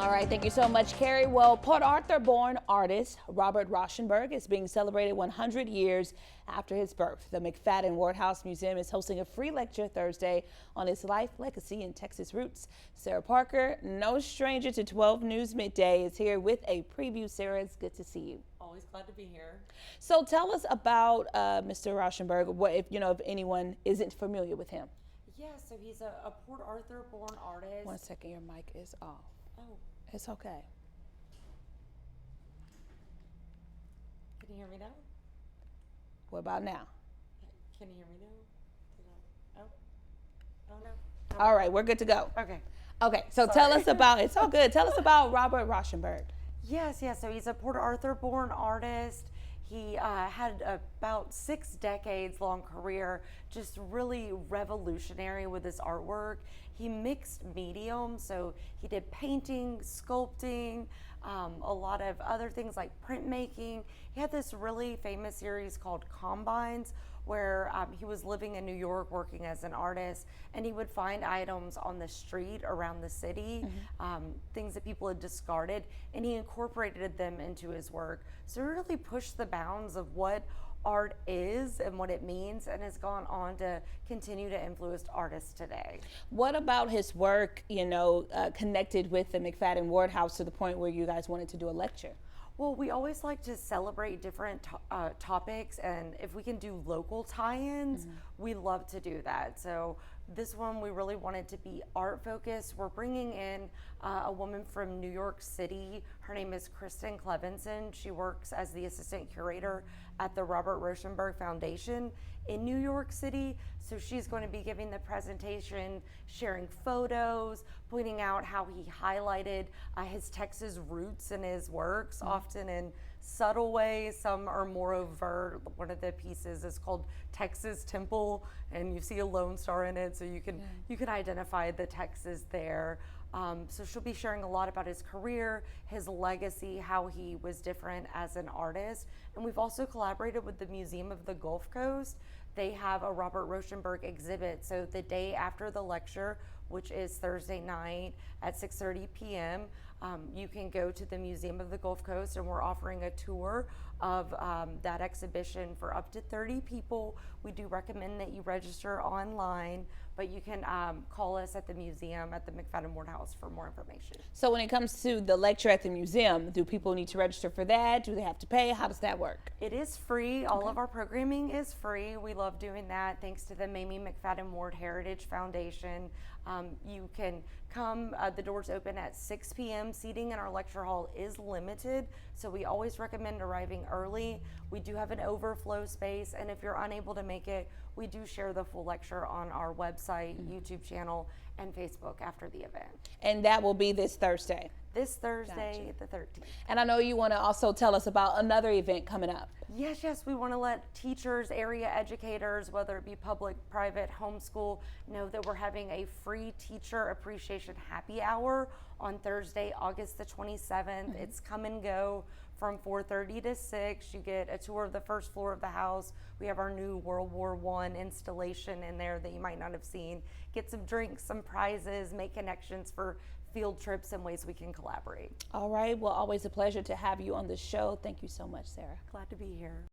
All right, thank you so much, Carrie. Well, Port Arthur-born artist Robert Rauschenberg is being celebrated 100 years after his birth. The McFaddin-Ward House Museum is hosting a free lecture Thursday on his life, legacy, and Texas roots. Sarah Parker, no stranger to 12 News Midday, is here with a preview. Sarah, it's good to see you. Always glad to be here. So tell us about Mr. Rauschenberg, what if anyone isn't familiar with him. Yeah, so he's a Port Arthur-born artist. 1 second, your mic is off. Oh. It's okay. Can you hear me now? What about now? Can you hear me now? Oh no. All right, we're good to go. Okay. Okay, so Sorry. tell us about, it's all good. Tell us about Robert Rauschenberg. Yes, so he's a Port Arthur-born artist. He had about 6 decades long career, just really revolutionary with his artwork. He mixed mediums, so he did painting, sculpting, a lot of other things like printmaking. He had this really famous series called Combines, where he was living in New York working as an artist, and he would find items on the street around the city, things that people had discarded, and he incorporated them into his work. So he really pushed the bounds of what art is and what it means, and has gone on to continue to influence artists today. What about his work, connected with the McFaddin-Ward House to the point where you guys wanted to do a lecture? Well, we always like to celebrate different topics, and if we can do local tie-ins, we love to do that. So this one, we really wanted to be art focused. We're bringing in a woman from New York City. Her name is Kristen Clevenson. She works as the assistant curator at the Robert Rauschenberg Foundation in New York City. So she's going to be giving the presentation, sharing photos, pointing out how he highlighted his Texas roots in his works, often in subtle ways. Some are more overt. One of the pieces is called Texas Temple, and you see a Lone Star in it, so you can identify the Texas there. So she'll be sharing a lot about his career, his legacy, how he was different as an artist. And we've also collaborated with the Museum of the Gulf Coast. They have a Robert Rauschenberg exhibit. So the day after the lecture, which is Thursday night at 6:30 p.m., you can go to the Museum of the Gulf Coast, and we're offering a tour of that exhibition for up to 30 people. We do recommend that you register online, but you can call us at the museum at the McFaddin-Ward House for more information. So when it comes to the lecture at the museum, do people need to register for that? Do they have to pay? How does that work? It is free. All of our programming is free. We love doing that thanks to the Mamie McFaddin-Ward Heritage Foundation. You can come, the doors open at 6 p.m. Seating in our lecture hall is limited, so we always recommend arriving early. We do have an overflow space, and if you're unable to make it, we do share the full lecture on our website, YouTube channel, and Facebook after the event. And that will be this Thursday? This Thursday, the 13th. And I know you want to also tell us about another event coming up. Yes, we want to let teachers, area educators, whether it be public, private, homeschool, know that we're having a free teacher appreciation happy hour on Thursday, August the 27th. It's come and go from 4:30 to 6. You get a tour of the first floor of the house. We have our new World War I installation in there that you might not have seen. Get some drinks, some prizes, make connections for field trips and ways we can collaborate. All right, well, always a pleasure to have you on the show. Thank you so much, Sarah. Glad to be here.